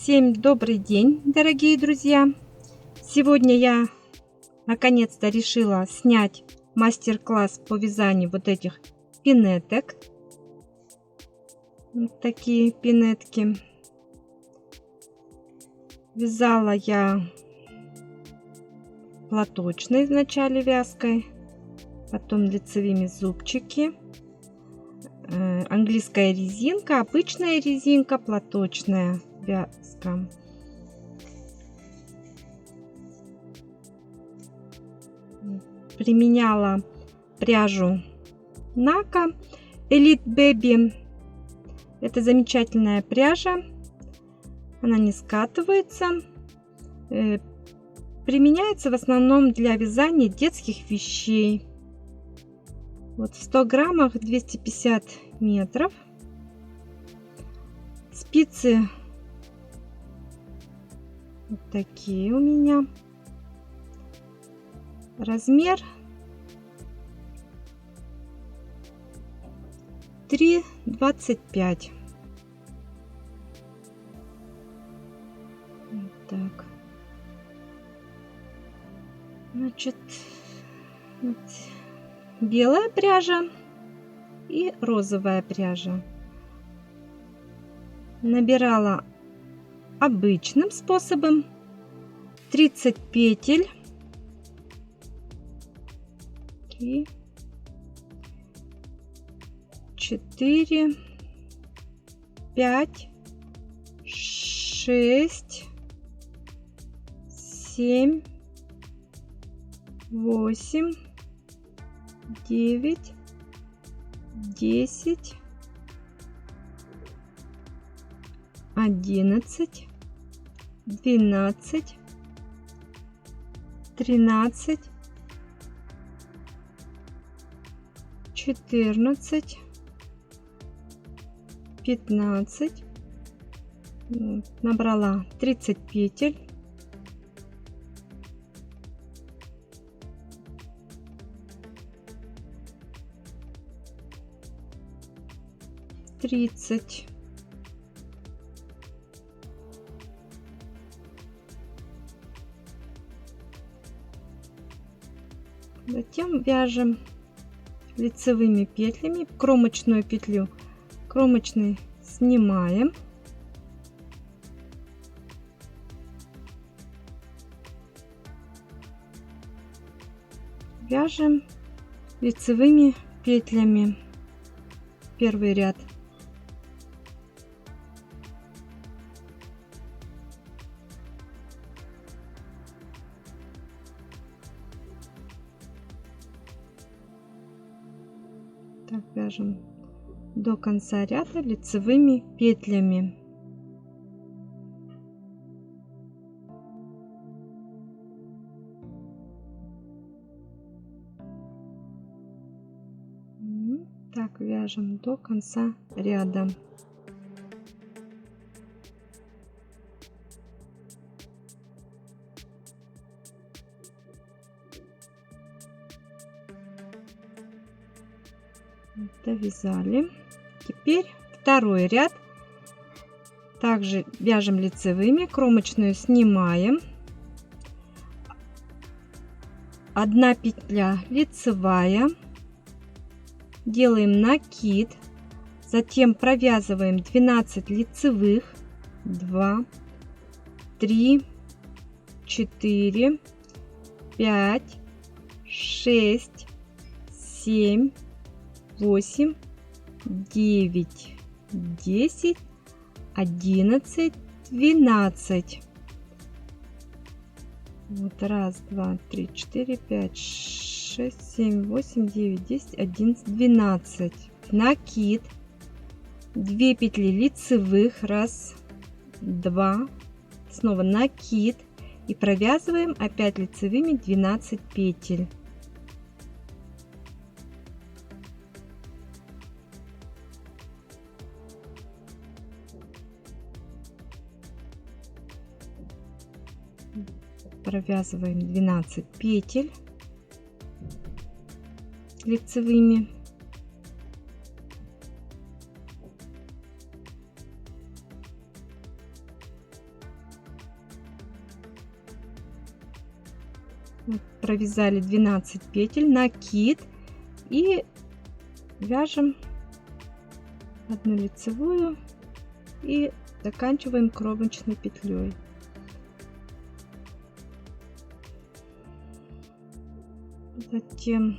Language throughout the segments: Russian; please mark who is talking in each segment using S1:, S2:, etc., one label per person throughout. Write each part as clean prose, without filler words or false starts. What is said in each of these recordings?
S1: Всем добрый день, дорогие друзья! Сегодня я наконец-то решила снять мастер-класс по вязанию вот этих пинеток. Вот такие пинетки. Вязала я платочной вначале вязкой, потом лицевыми зубчики, английская резинка, обычная резинка, платочная вязка. Применяла пряжу Нака Elite Baby. Это замечательная пряжа, она не скатывается, применяется в основном для вязания детских вещей. Вот в 100 граммах 250 метров. Спицы вот такие у меня. Размер 3,25. Вот так. Значит, вот белая пряжа и розовая пряжа. Набирала обычным способом 30 петель и 4, 5, 6, 7, 8, 9, 10, 11, 12, 13, 14, 15. Набрала 30 петель. Затем вяжем лицевыми петлями кромочную петлю. Кромочный снимаем. Вяжем лицевыми петлями первый ряд. Так, вяжем до конца ряда лицевыми петлями. Так, вяжем до конца ряда. Довязали. Теперь второй ряд. Также вяжем лицевыми, кромочную снимаем. Одна петля лицевая. Делаем накид. Затем провязываем 12 лицевых. 2, 3, 4, 5, 6, 7, 8, 9, 10, 11, 12. Вот 1, 2, 3, 4, 5, 6, 7, 8, 9, 10, 11, 12. Накид. 2 петли лицевых. 1, 2. Снова накид. И провязываем опять лицевыми 12 петель. Провязываем 12 петель лицевыми. Вот, провязали 12 петель, накид и вяжем одну лицевую и заканчиваем кромочной петлей. Затем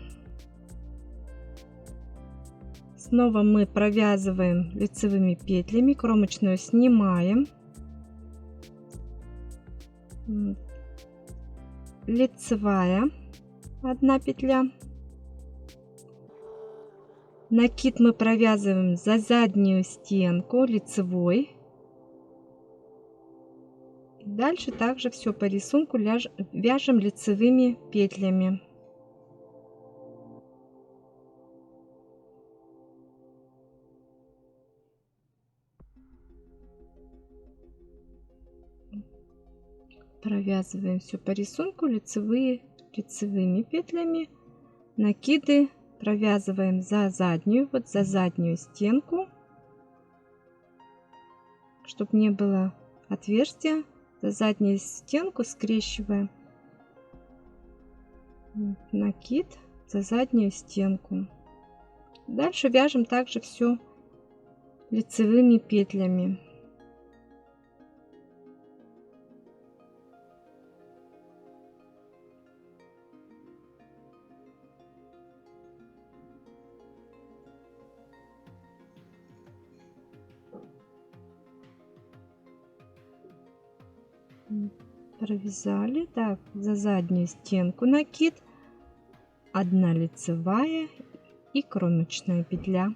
S1: снова мы провязываем лицевыми петлями, кромочную снимаем, лицевая 1 петля, накид мы провязываем за заднюю стенку лицевой. Дальше также все по рисунку вяжем лицевыми петлями. Провязываем все по рисунку лицевыми петлями, накиды провязываем за заднюю, вот за заднюю стенку, чтобы не было отверстия, за заднюю стенку скрещиваем накид за заднюю стенку. Дальше вяжем также все лицевыми петлями. Провязали, так, за заднюю стенку накид, 1 лицевая и кромочная петля.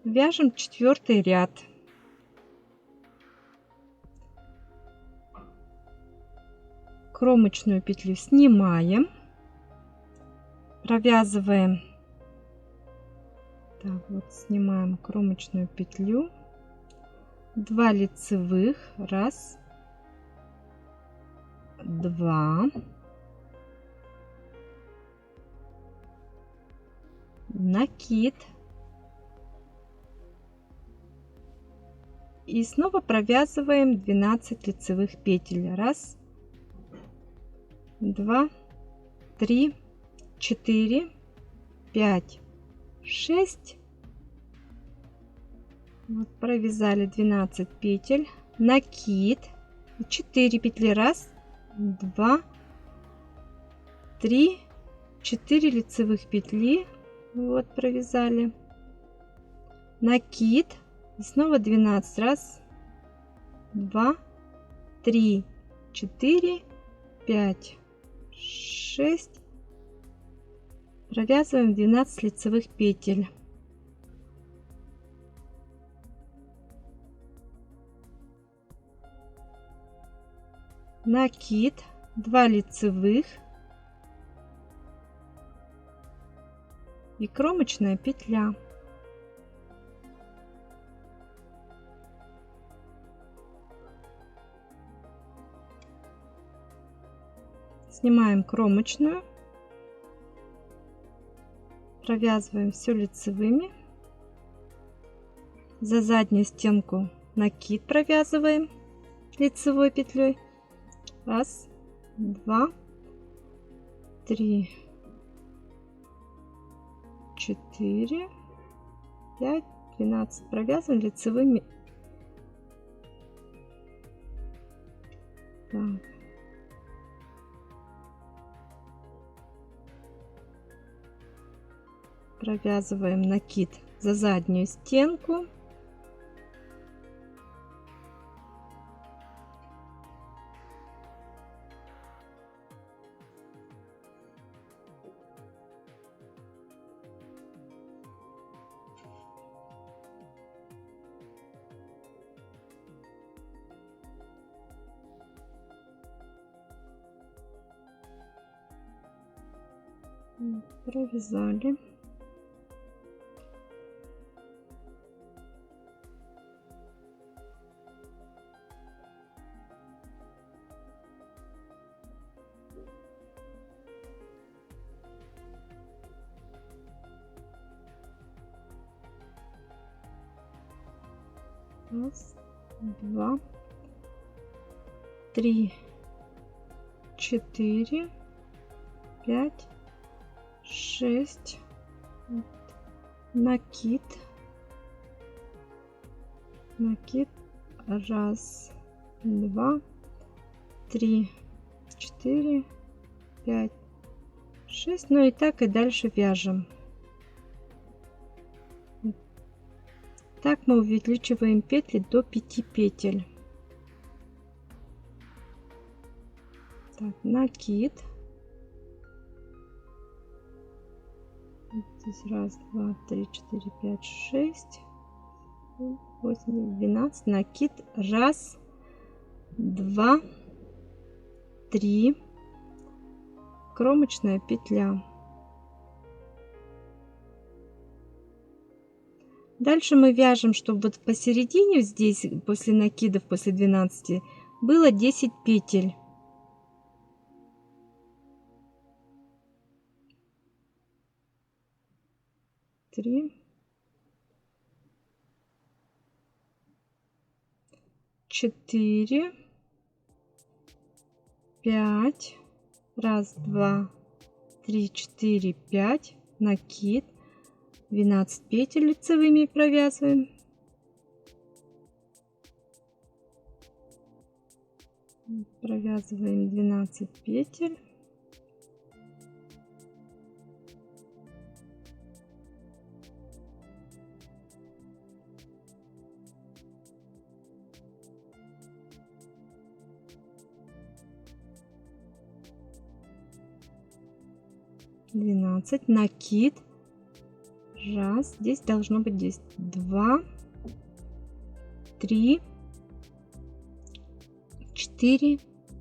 S1: Вяжем 4 ряд. Кромочную петлю снимаем, провязываем, так, вот снимаем кромочную петлю, 2 лицевых, 1, 2, накид и снова провязываем 12 лицевых петель, 1, 2, 3, 4, 5, 6. Вот, провязали 12 петель, накид, 4 петли, 1, 2, 3, 4 лицевых петли, вот провязали, накид и снова 12, 1, 2, 3, 4, 5, 6, провязываем 12 лицевых петель. Накид, 2 лицевых и кромочная петля. Снимаем кромочную, провязываем все лицевыми, за заднюю стенку накид провязываем лицевой петлей. 1, 2, 3, 4, 5, 12. Провязываем лицевыми. Так. Провязываем накид за заднюю стенку. Провязали. Раз, два, три, 4, 5, 6, накид, накид, 1, 2, 3, 4, 5, 6. Ну и так и дальше вяжем. Так мы увеличиваем петли до 5 петель. Так, накид. Здесь 1, 2, 3, 4, 5, 6, 8, 12. Накид. 1, 2, 3. Кромочная петля. Дальше мы вяжем, чтобы вот посередине здесь после накидов, после 12, было 10 петель. Три, 4, 5. 1, 2, 3, 4, 5. Накид. 12 петель лицевыми провязываем. Провязываем 12 петель. Накид. 1, здесь должно быть 10, 2, 3, 4,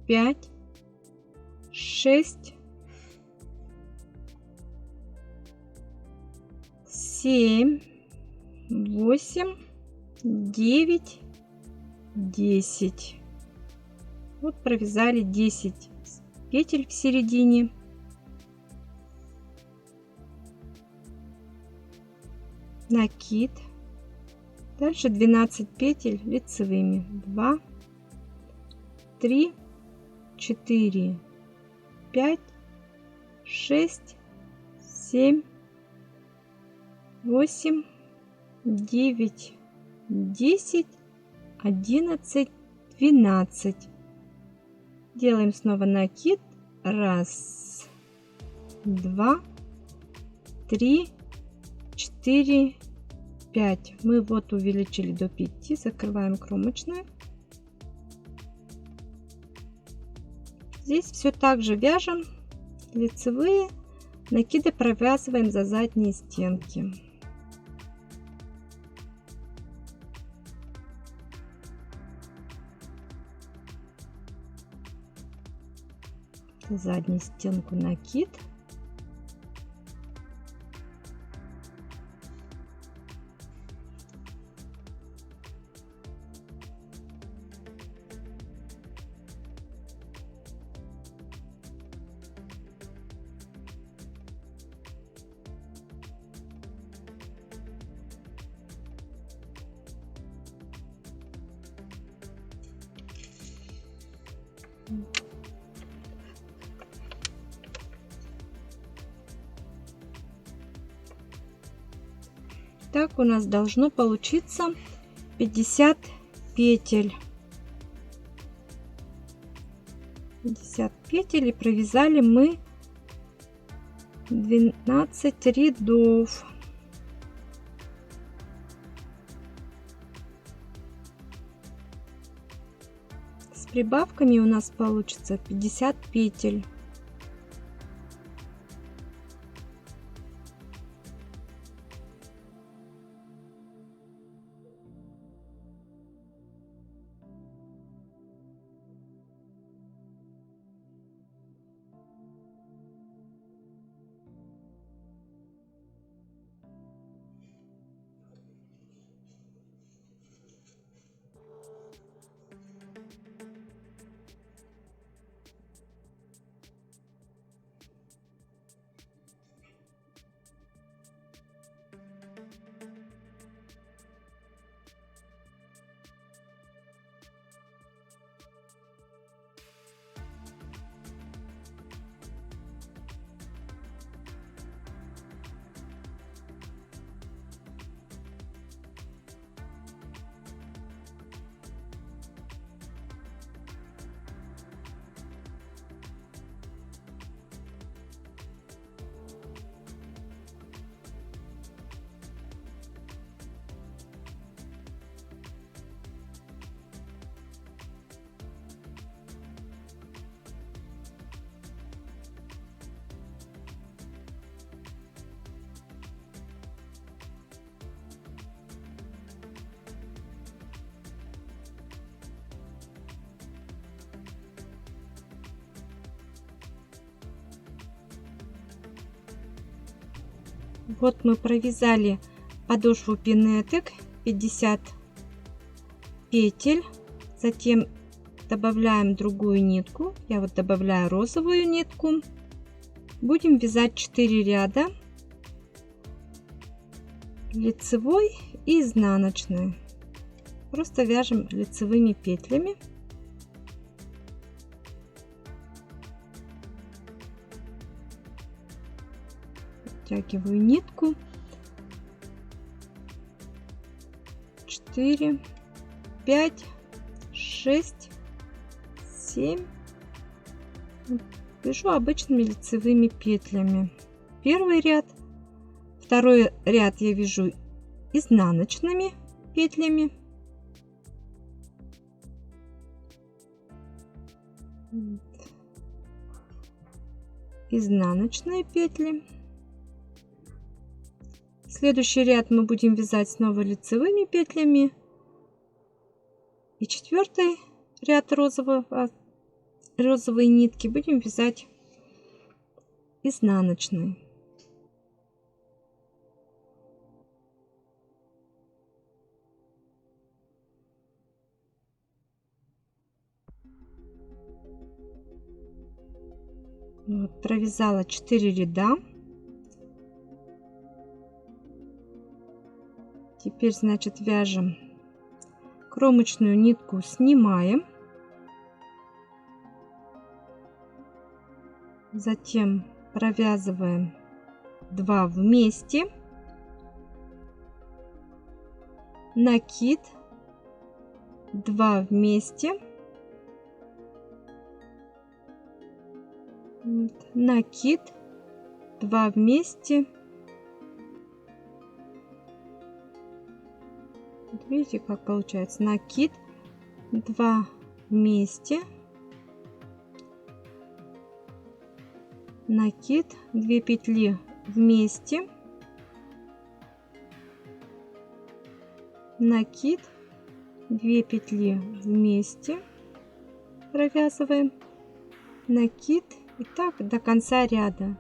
S1: 5, 6, 7, 8, 9, 10. Вот провязали 10 петель в середине. Накид. Дальше 12 петель лицевыми. 2, 3, 4, 5, 6, 7, 8, 9, 10, 11, 12. Делаем снова накид. 1, 2, 3, 4, 5. Мы вот увеличили до 5. Закрываем кромочную. Здесь все так же вяжем лицевые, накиды провязываем за задние стенки. Заднюю стенку накид. Так у нас должно получиться 50 петель. 50 петель, и провязали мы 12 рядов. С прибавками у нас получится 50 петель. Вот мы провязали подошву пинеток 50 петель. Затем добавляем другую нитку. Я вот добавляю розовую нитку. Будем вязать 4 ряда лицевой и изнаночной. Просто вяжем лицевыми петлями. Втягиваю нитку. 4, 5, 6, 7. Вяжу обычными лицевыми петлями. Первый ряд. Второй ряд я вяжу изнаночными петлями. Изнаночные петли. Следующий ряд мы будем вязать снова лицевыми петлями. И четвертый ряд розовой нитки будем вязать изнаночной. Вот, провязала 4 ряда. Теперь, значит, вяжем кромочную нитку, снимаем. Затем провязываем 2 вместе. Накид, 2 вместе. Накид, 2 вместе. Вот видите, как получается? Накид, 2 вместе. Накид, 2 петли вместе. Накид, 2 петли вместе. Провязываем. Накид. И так до конца ряда.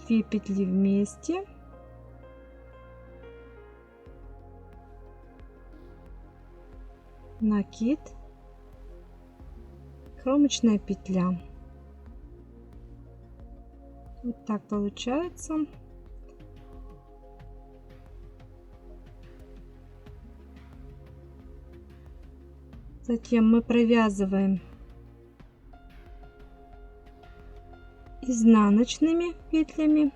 S1: Две петли вместе. Накид. Кромочная петля. Вот так получается. Затем мы провязываем изнаночными петлями.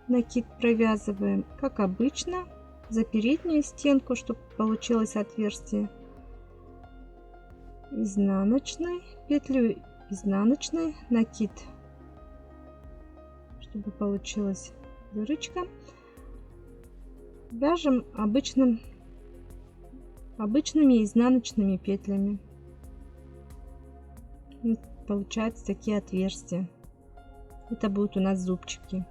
S1: Накид провязываем, как обычно, за переднюю стенку, чтобы получилось отверстие. Изнаночной петлю, изнаночной, накид, чтобы получилась дырочка. Вяжем обычными изнаночными петлями. Вот получаются такие отверстия. Это будут у нас зубчики.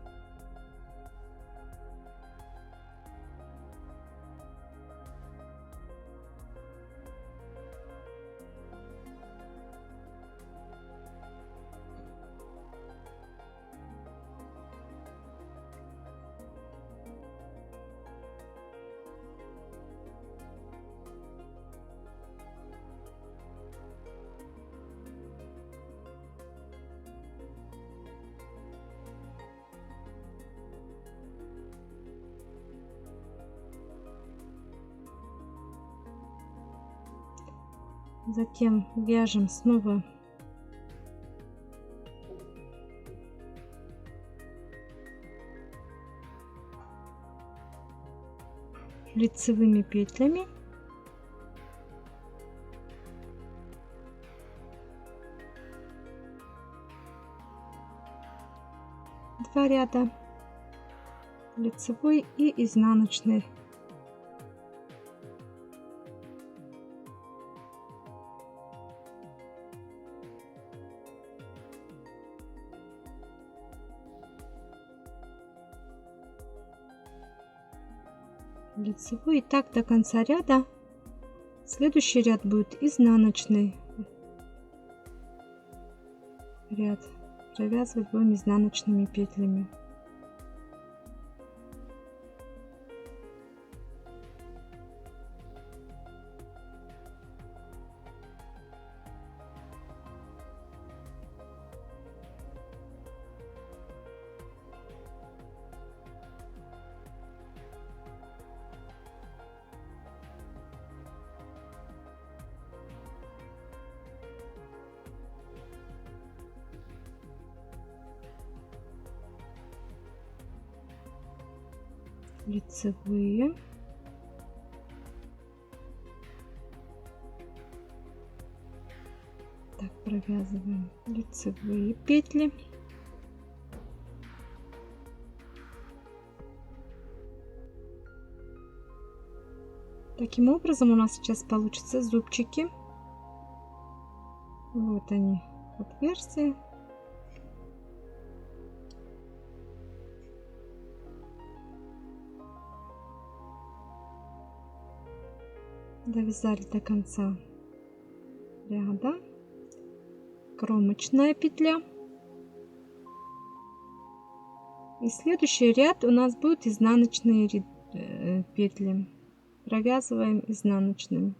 S1: Затем вяжем снова лицевыми петлями. Два ряда лицевой и изнаночной. лицевой. И так до конца ряда. Следующий ряд будет изнаночный ряд. Провязывать будем изнаночными петлями. Лицевые. Так, провязываем лицевые петли. Таким образом у нас сейчас получатся зубчики. Вот они, отверстия. Довязали до конца ряда. Кромочная петля. И следующий ряд у нас будет изнаночные петли. Провязываем изнаночными.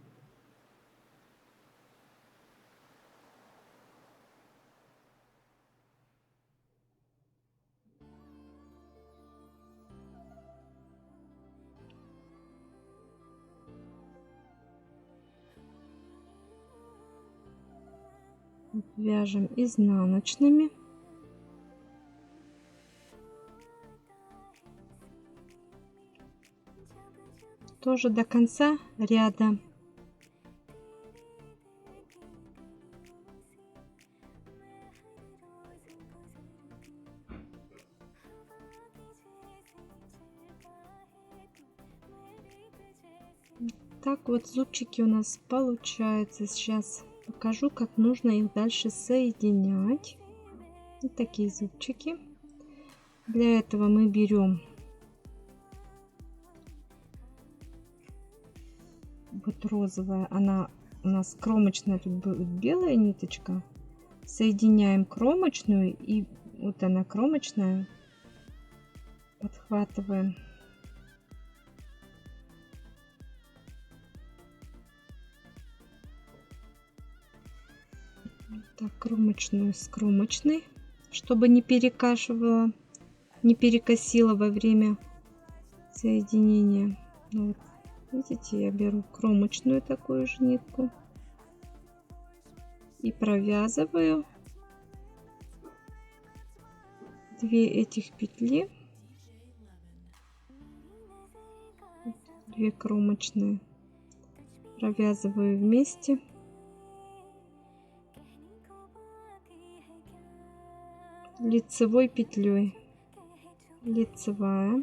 S1: Вяжем изнаночными. Тоже до конца ряда. Так вот зубчики у нас получаются. Сейчас покажу, как нужно их дальше соединять. Вот такие зубчики. Для этого мы берем вот розовая, она у нас кромочная, тут будет белая ниточка. Соединяем кромочную, и вот она кромочная, подхватываем. Так, кромочную с кромочной, чтобы не перекашивала, не перекосила во время соединения. Вот. Видите, я беру кромочную такую же нитку и провязываю 2 этих петли, 2 кромочные, провязываю вместе. Лицевой петлей. Лицевая.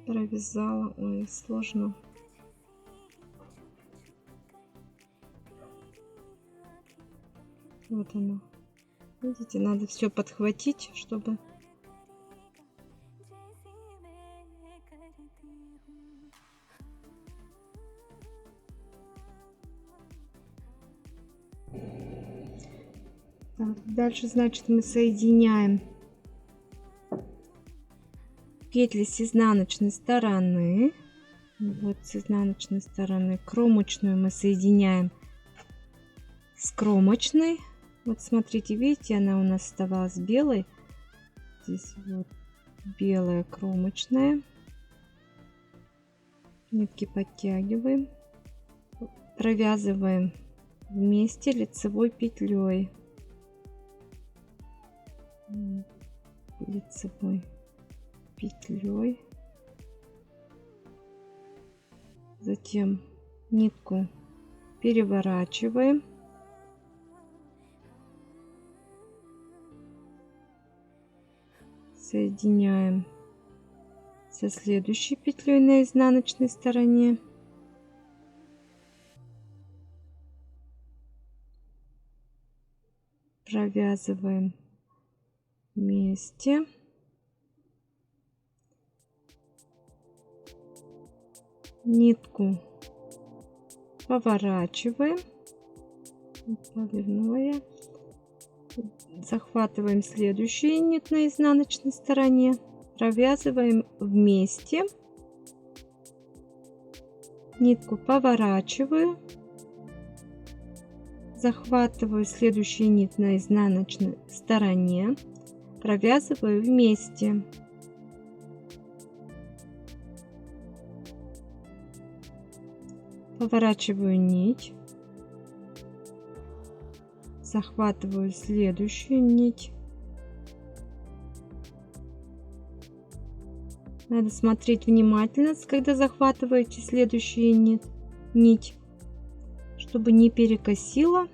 S1: Провязала. Ой, сложно. Вот она. Видите, надо все подхватить, чтобы... Так, дальше, значит, мы соединяем петли с изнаночной стороны. Вот с изнаночной стороны кромочную мы соединяем с кромочной. Вот смотрите, видите, она у нас оставалась белой. Здесь вот белая кромочная. Нитки подтягиваем, провязываем вместе лицевой петлей. Лицевой петлей. Затем нитку переворачиваем. Соединяем со следующей петлей на изнаночной стороне. Провязываем вместе. Нитку поворачиваем. Повернула я. Захватываем следующую нить на изнаночной стороне. Провязываем вместе. Нитку поворачиваю. Захватываю следующую нить на изнаночной стороне. Провязываю вместе. Поворачиваю нить. Захватываю следующую нить. Надо смотреть внимательно, когда захватываете следующую нить, чтобы не перекосило.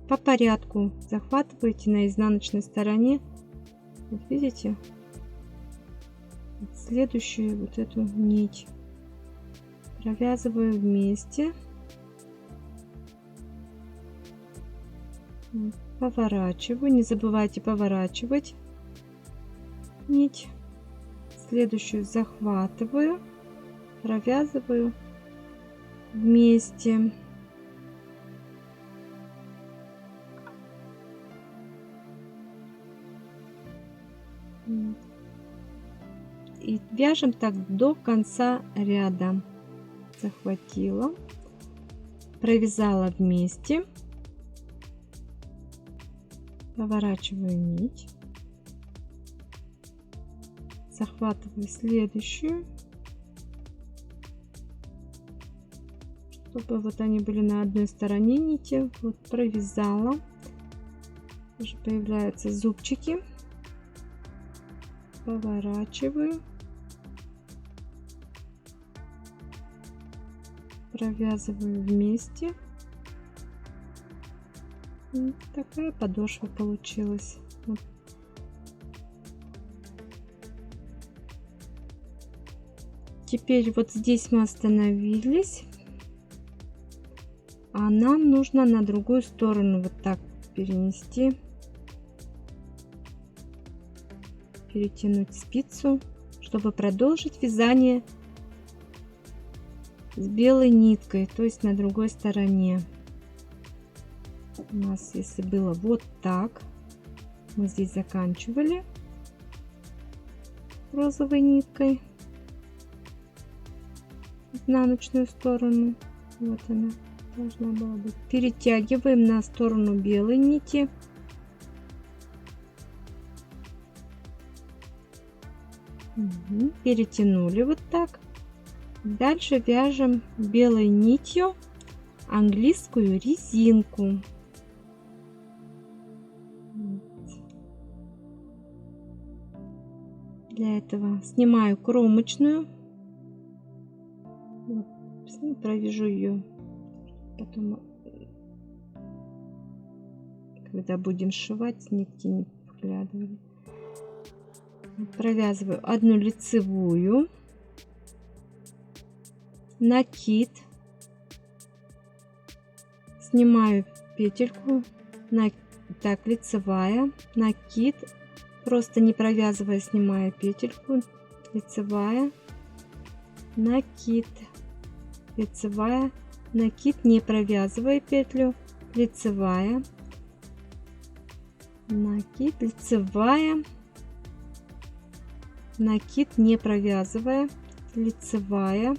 S1: По порядку захватываете на изнаночной стороне. Вот видите? Следующую вот эту нить провязываю вместе. Поворачиваю. Не забывайте поворачивать нить. Следующую захватываю, провязываю вместе. И вяжем так до конца ряда. Захватила, провязала вместе, поворачиваю нить, захватываю следующую, чтобы вот они были на одной стороне нити. Вот провязала, уже появляются зубчики, поворачиваю, провязываю вместе. Вот такая подошва получилась. Вот. Теперь вот здесь мы остановились, а нам нужно на другую сторону вот так перенести, перетянуть спицу, чтобы продолжить вязание с белой ниткой, то есть на другой стороне. У нас, если было вот так, мы здесь заканчивали розовой ниткой изнаночную сторону. Вот она должна была быть. Перетягиваем на сторону белой нити. Перетянули вот так. Дальше вяжем белой нитью английскую резинку. Для этого снимаю кромочную, вот, провяжу ее, потом, когда будем сшивать, нитки не вглядывали. Провязываю одну лицевую, накид, снимаю петельку, так, лицевая, накид, просто не провязывая, снимаю петельку, лицевая, накид, лицевая, накид, не провязывая петлю, лицевая, накид, лицевая, накид, не провязывая, лицевая,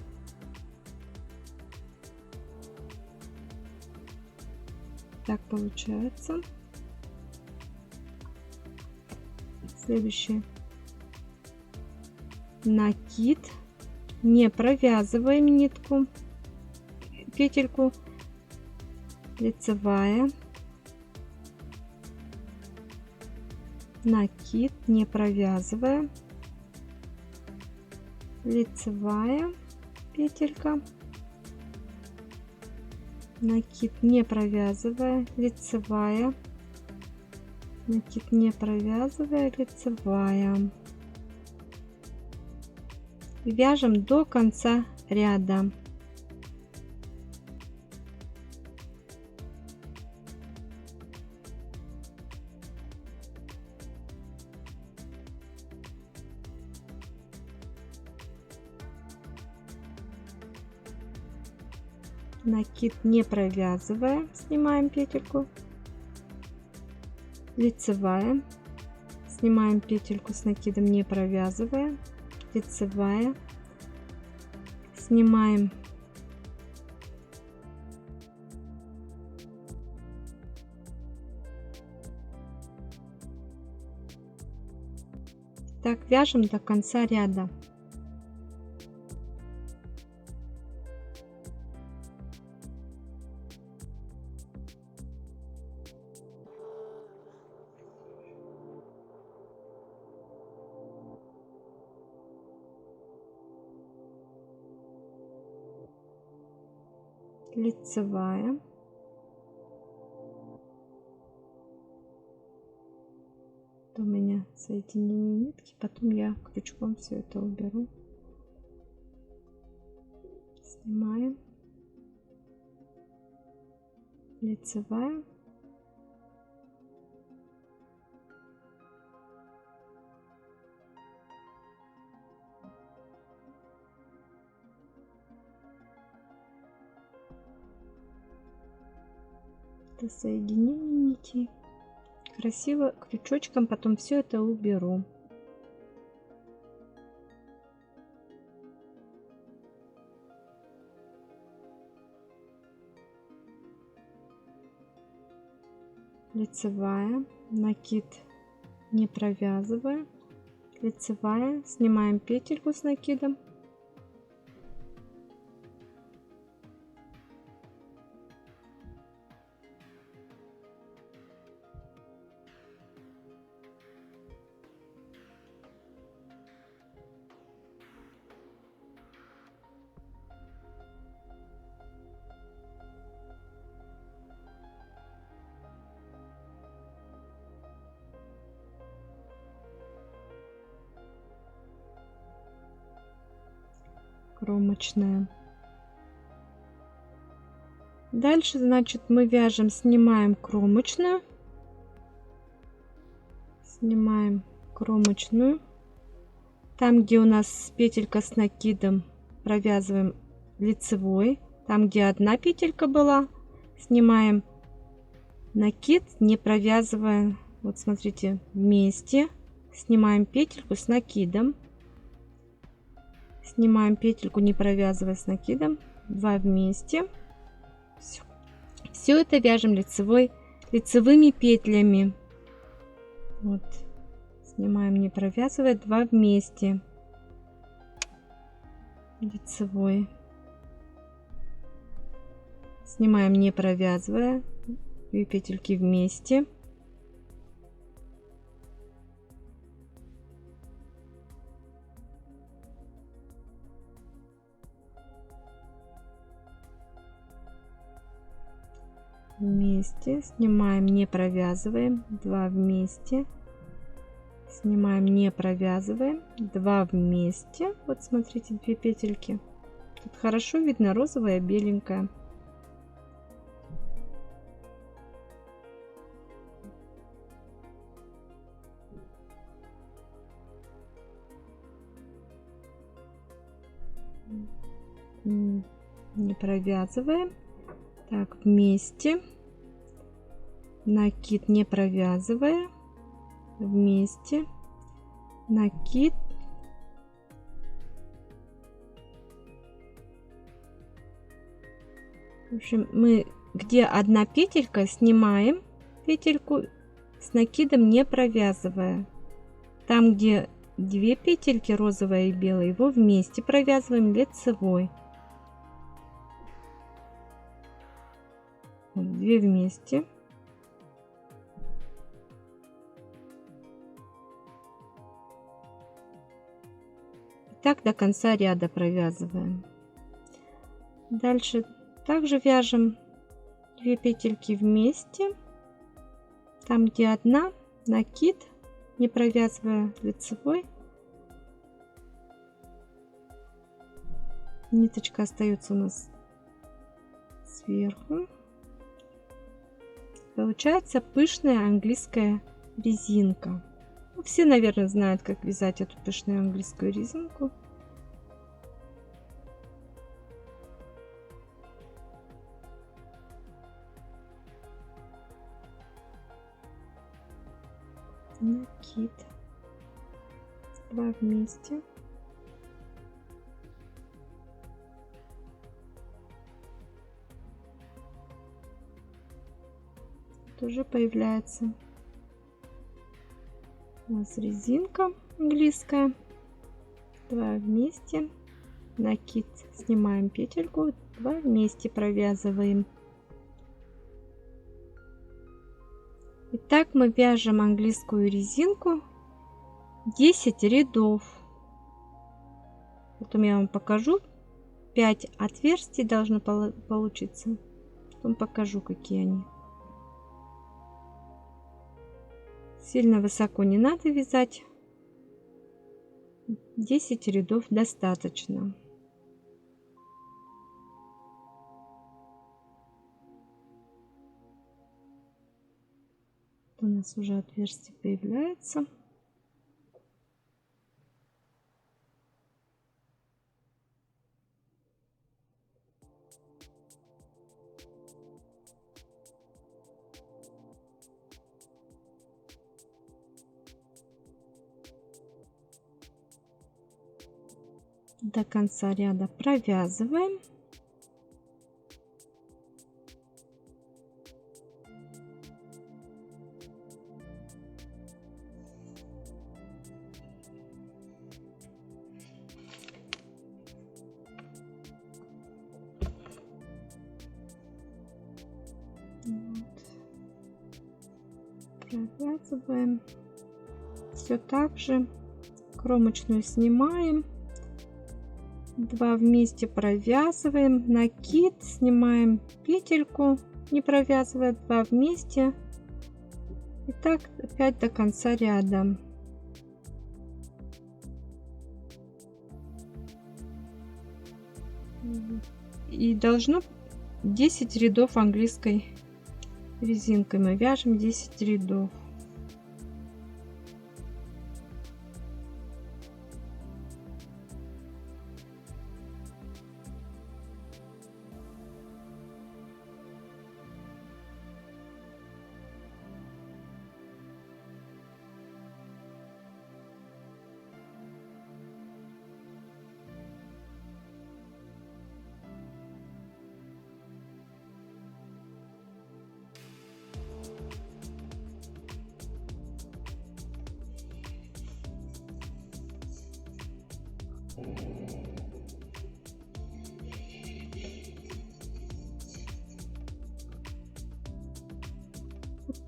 S1: так получается. Следующий накид, не провязываем нитку, петельку, лицевая, накид, не провязывая, лицевая петелька, накид, не провязывая, лицевая, накид, не провязывая, лицевая. И вяжем до конца ряда. накид не провязывая, снимаем петельку, лицевая, снимаем петельку с накидом не провязывая, лицевая, снимаем так, вяжем до конца ряда. Лицевая, у меня соединение нитки, потом я крючком все это уберу, снимаем, лицевая, до соединения нитей, красиво крючочком потом все это уберу. Лицевая, накид не провязывая, лицевая, снимаем петельку с накидом, кромочная. Дальше, значит, мы вяжем, снимаем кромочную, снимаем кромочную, там, где у нас петелька с накидом, провязываем лицевой, там, где одна петелька была, снимаем накид, не провязывая, вот смотрите, вместе, снимаем петельку с накидом, снимаем петельку, не провязывая с накидом, 2 вместе. Все это вяжем лицевыми петлями. Вот, снимаем, не провязывая, 2 вместе, лицевой, снимаем, не провязывая, 2 петельки вместе, вместе, снимаем, не провязываем, 2 вместе, снимаем, не провязываем, 2 вместе. Вот смотрите, 2 петельки, тут хорошо видно розовая, беленькая. Не провязываем, так, вместе, накид не провязывая, вместе, накид, в общем, мы где одна петелька, снимаем петельку с накидом, не провязывая, там, где 2 петельки, розовая и белая, его вместе провязываем лицевой. 2 вместе, и так до конца ряда провязываем. Дальше также вяжем 2 петельки вместе, там, где одна, накид, не провязывая, лицевой, ниточка остается у нас сверху. Получается пышная английская резинка. Все, наверное, знают, как вязать эту пышную английскую резинку. накид, 2 вместе, тоже появляется у нас резинка английская, 2 вместе, накид, снимаем петельку, 2 вместе провязываем. Итак, мы вяжем английскую резинку 10 рядов. Потом я вам покажу, 5 отверстий должно получиться, потом покажу, какие они. Сильно высоко не надо вязать, 10 рядов достаточно. У нас уже отверстие появляется. До конца ряда провязываем. Провязываем. Все так же кромочную снимаем, 2 вместе провязываем, накид, снимаем петельку, не провязывая, 2 вместе, и так опять до конца ряда. И должно 10 рядов английской резинкой, мы вяжем 10 рядов.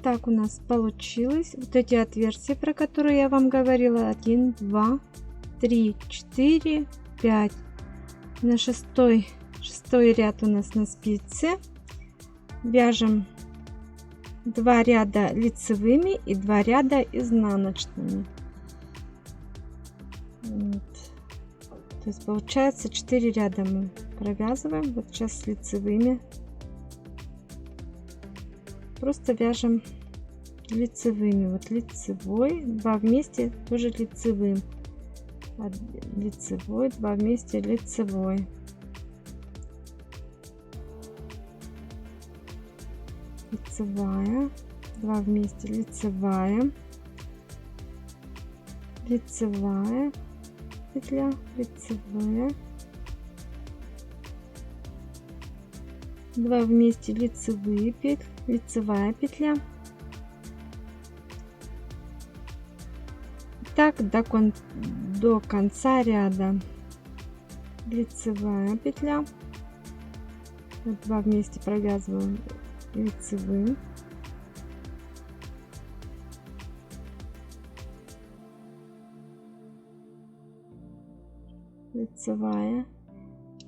S1: Так у нас получилось. Вот эти отверстия, про которые я вам говорила: 1, 2, 3, 4, 5. На шестой ряд у нас на спице вяжем 2 ряда лицевыми и 2 ряда изнаночными. Вот. То есть получается 4 ряда мы провязываем. Вот сейчас с лицевыми. Просто вяжем лицевыми. Вот лицевой, 2 вместе тоже лицевым. Лицевой, 2 вместе лицевой. Лицевая, 2 вместе лицевая. Лицевая петля, лицевая. 2 вместе лицевые петли, лицевая петля. Так до конца ряда. Лицевая петля. Вот 2 вместе провязываем лицевым. Лицевая,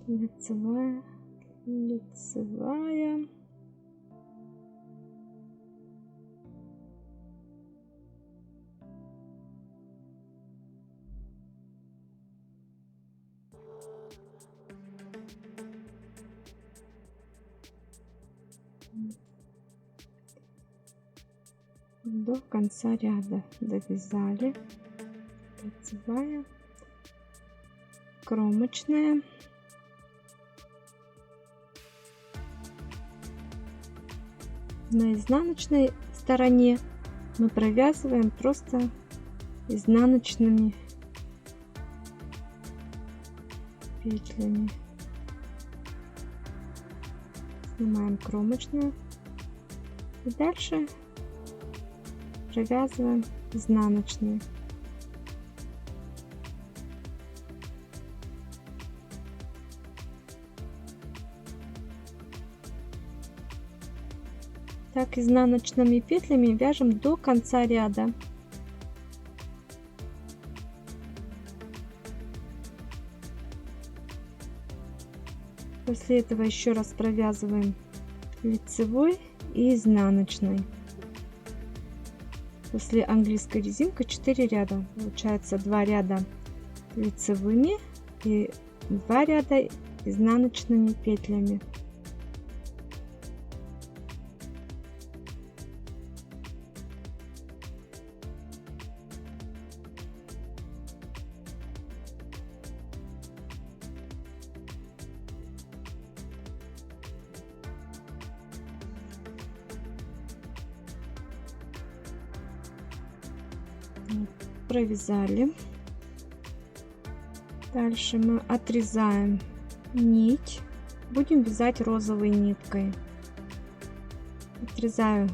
S1: лицевая, лицевая. До конца ряда довязали. Лицевая, кромочная, на изнаночной стороне мы провязываем просто изнаночными петлями. Снимаем кромочную и дальше провязываем изнаночные. Так изнаночными петлями вяжем до конца ряда. После этого еще раз провязываем лицевой и изнаночной. После английской резинкой 4 ряда. Получается 2 ряда лицевыми и 2 ряда изнаночными петлями. Провязали. Дальше мы отрезаем нить, будем вязать розовой ниткой. Отрезаю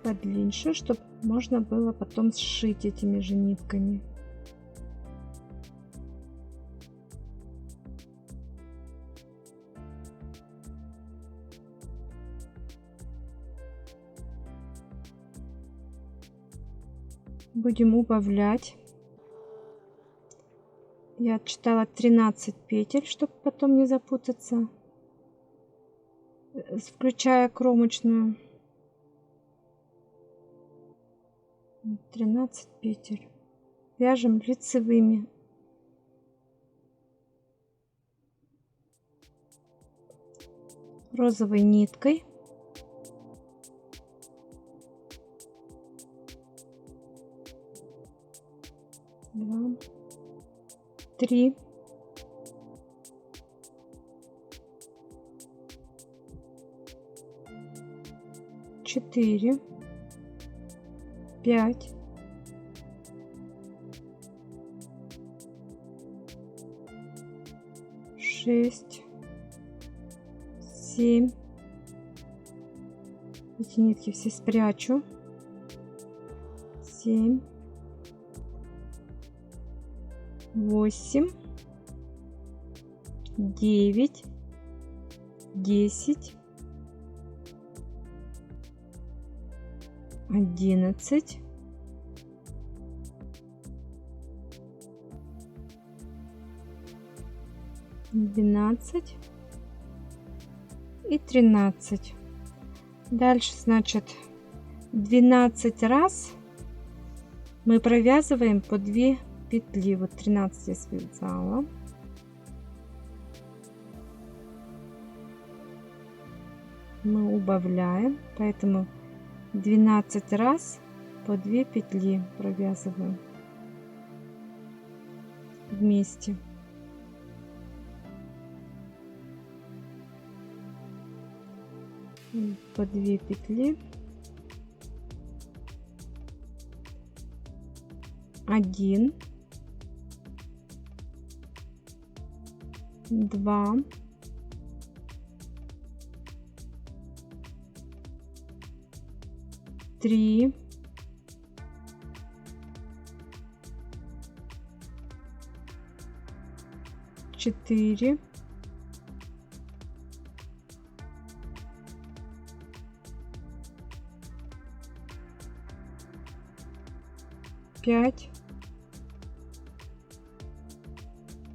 S1: подлиннее, чтобы можно было потом сшить этими же нитками. Будем убавлять. Я отсчитала 13 петель, чтобы потом не запутаться, включая кромочную. 13 петель. Вяжем лицевыми. Розовой ниткой. Два, 3, 4, 5, 6, 7. Эти нитки все спрячу. 7, 8, 9, 10, 11, 12 и 13. Дальше, значит, 12 раз мы провязываем по 2 петли. Вот 13 я связала. Мы убавляем, поэтому 12 раз по 2 петли провязываем вместе. По 2 петли. 1, 2, 3, 4, 5,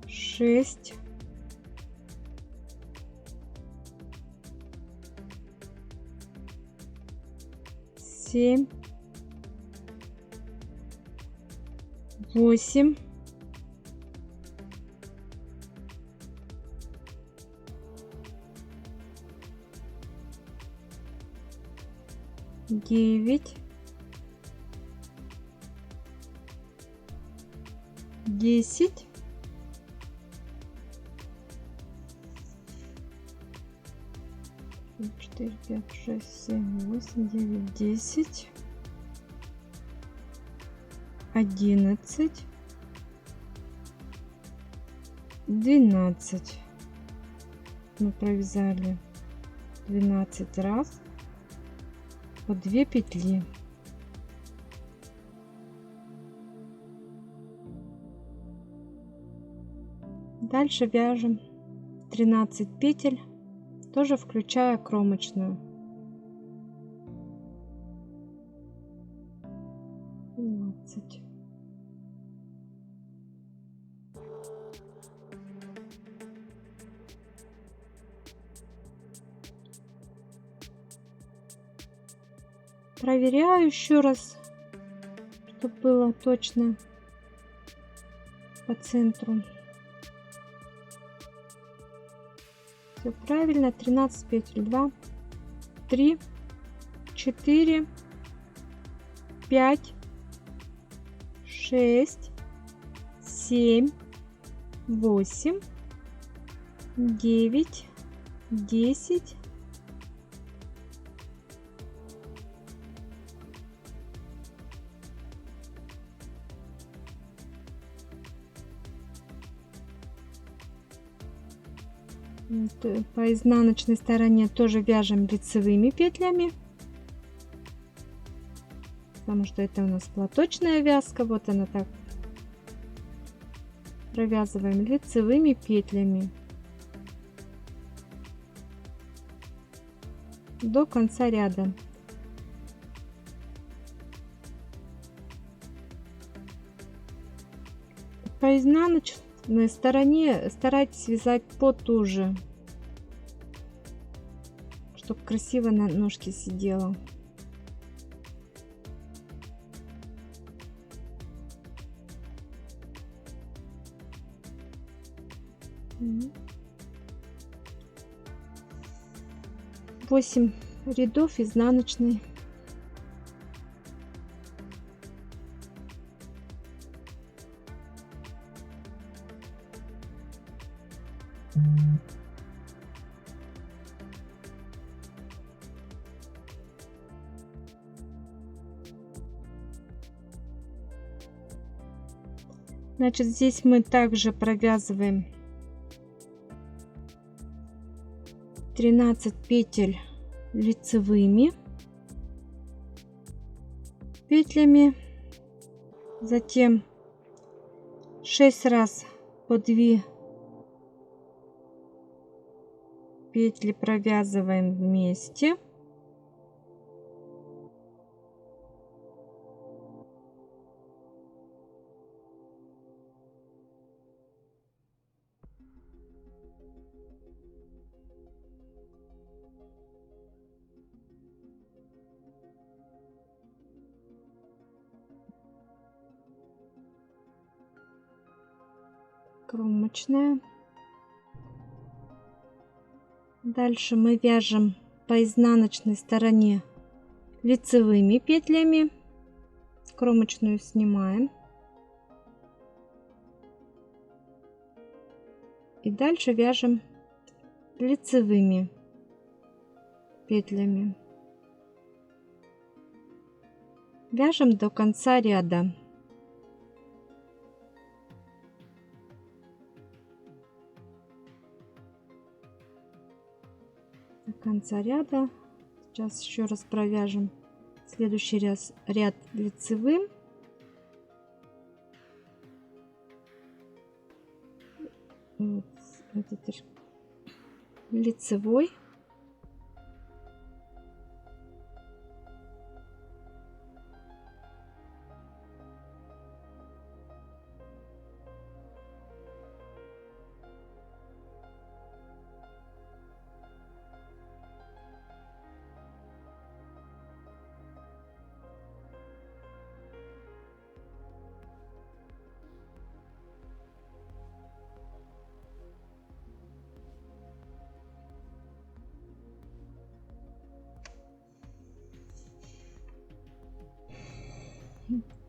S1: 6, 7, 8, 9, 10, 4, 5, 6, 7, 8, 9, 10, 11, 12. Мы провязали 12 раз по 2 петли. Дальше вяжем 13 петель, тоже включая кромочную. 12. Проверяю еще раз, чтобы было точно по центру. Все правильно. 13 петель. 2, 3, 4, 5, 6, 7, 8, 9, 10. По изнаночной стороне тоже вяжем лицевыми петлями, потому что это у нас платочная вязка. Вот она так. Провязываем лицевыми петлями до конца ряда. По изнаночной стороне старайтесь вязать потуже, чтобы красиво на ножке сидела. Восемь рядов изнаночной. Значит, здесь мы также провязываем 13 петель лицевыми петлями, затем 6 раз по 2 петли провязываем вместе. Кромочная. Дальше мы вяжем по изнаночной стороне лицевыми петлями, кромочную снимаем и дальше вяжем лицевыми петлями. Вяжем до конца ряда. До конца ряда. Сейчас еще раз провяжем следующий ряд лицевым. Вот этот лицевой.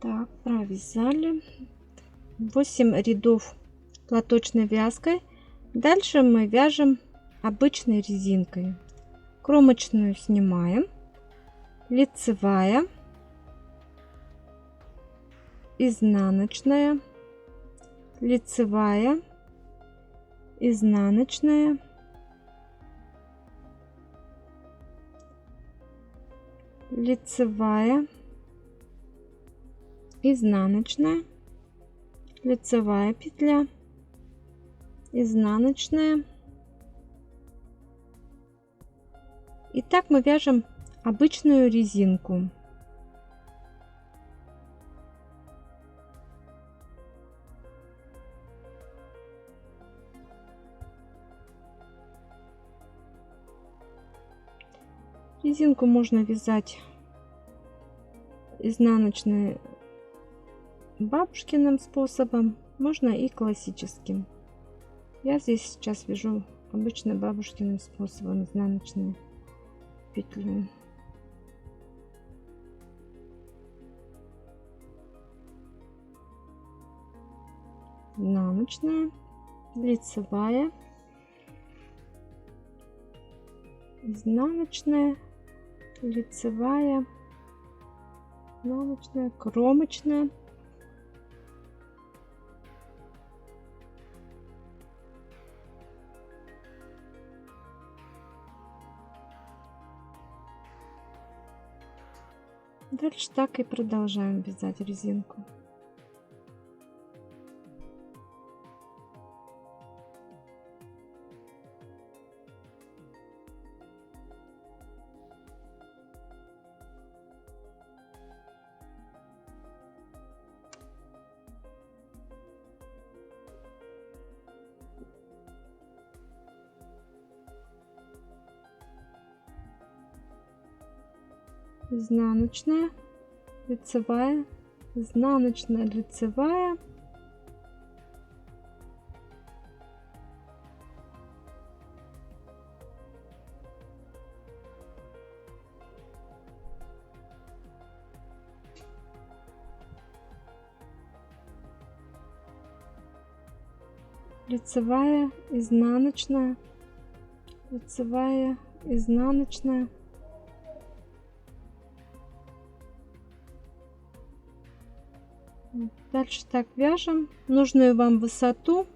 S1: Так, провязали 8 рядов платочной вязкой. Дальше мы вяжем обычной резинкой. Кромочную снимаем, лицевая, изнаночная, лицевая, изнаночная, лицевая, изнаночная, лицевая петля, изнаночная. И так мы вяжем обычную резинку. Резинку можно вязать изнаночной бабушкиным способом, можно и классическим. Я здесь сейчас вяжу обычно бабушкиным способом изнаночную петлю. Изнаночная, лицевая, изнаночная, лицевая, изнаночная, кромочная. Дальше так и продолжаем вязать резинку. Изнаночная, лицевая, изнаночная, лицевая, лицевая, изнаночная, лицевая, изнаночная. Дальше так вяжем нужную вам высоту.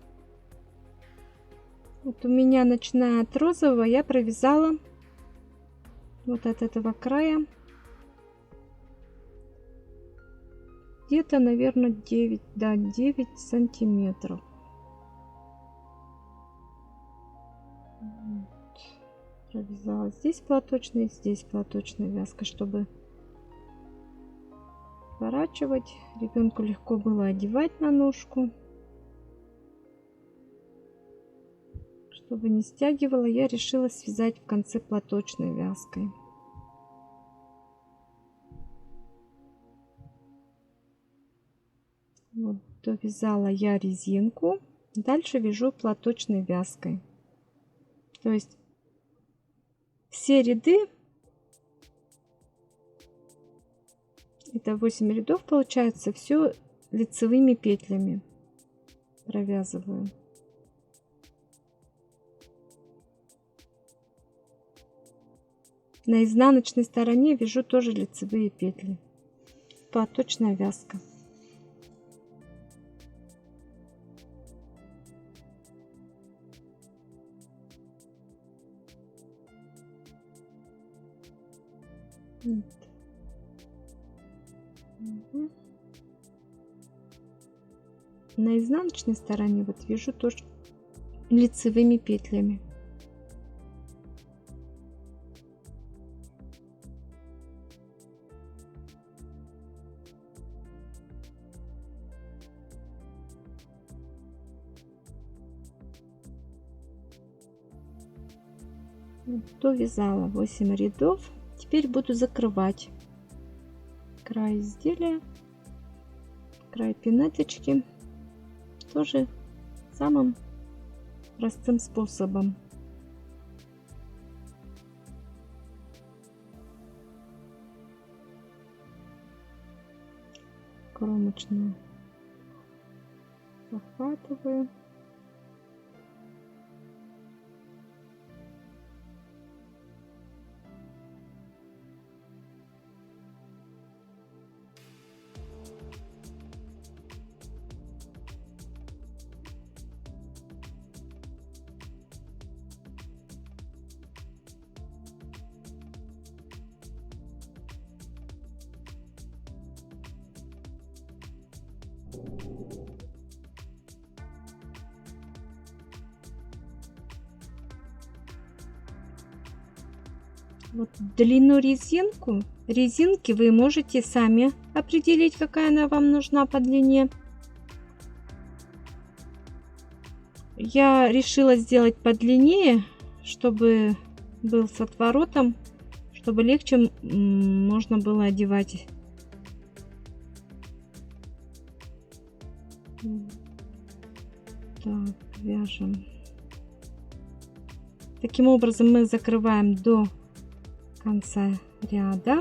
S1: Вот у меня, начиная от розового, я провязала вот от этого края где-то, наверное, 9, да, 9 сантиметров. Вот. Провязала здесь платочной, здесь платочной вязкой, чтобы сворачивать, ребенку легко было одевать на ножку. Чтобы не стягивала, я решила связать в конце платочной вязкой. Вот, довязала я резинку, дальше вяжу платочной вязкой. То есть все ряды, это 8 рядов получается, все лицевыми петлями провязываю. На изнаночной стороне вяжу тоже лицевые петли. Платочная вязка. Вот. Угу. На изнаночной стороне вот вяжу тоже лицевыми петлями. Довязала 8 рядов. Теперь буду закрывать край изделия, край пинеточки, тоже самым простым способом. Кромочную захватываю. Вот длину резинки вы можете сами определить, какая она вам нужна по длине. Я решила сделать подлиннее, чтобы был с отворотом, чтобы легче можно было одевать. Так, вяжем. Таким образом мы закрываем до конца ряда.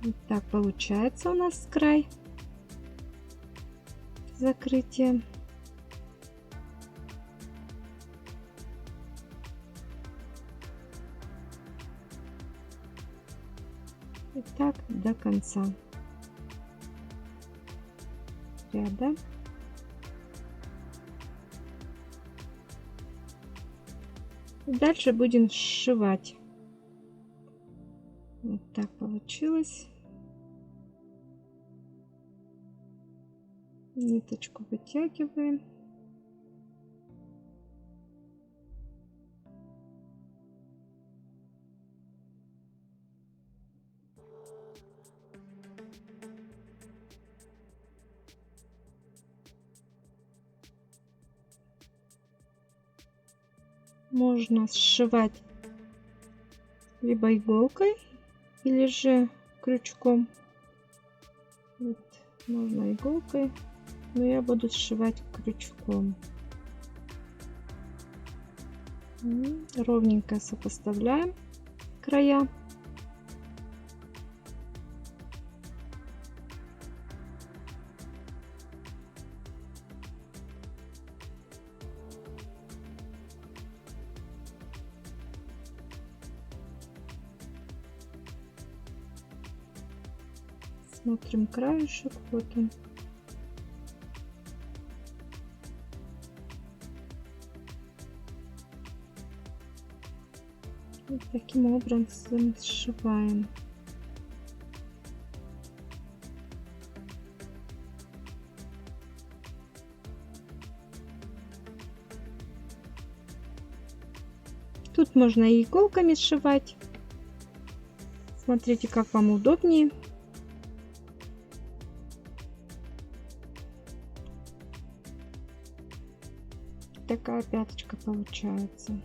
S1: Вот так получается у нас край закрытия. И так до конца ряда. И дальше будем сшивать. Вот так получилось. Ниточку вытягиваем. Можно сшивать либо иголкой, или же крючком. Вот, можно иголкой, но я буду сшивать крючком. Ровненько сопоставляем края. Смотрим краешек, вот он. Вот таким образом сшиваем. Тут можно и иголками сшивать. Смотрите, как вам удобнее. Такая пяточка получается.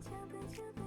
S1: जब जब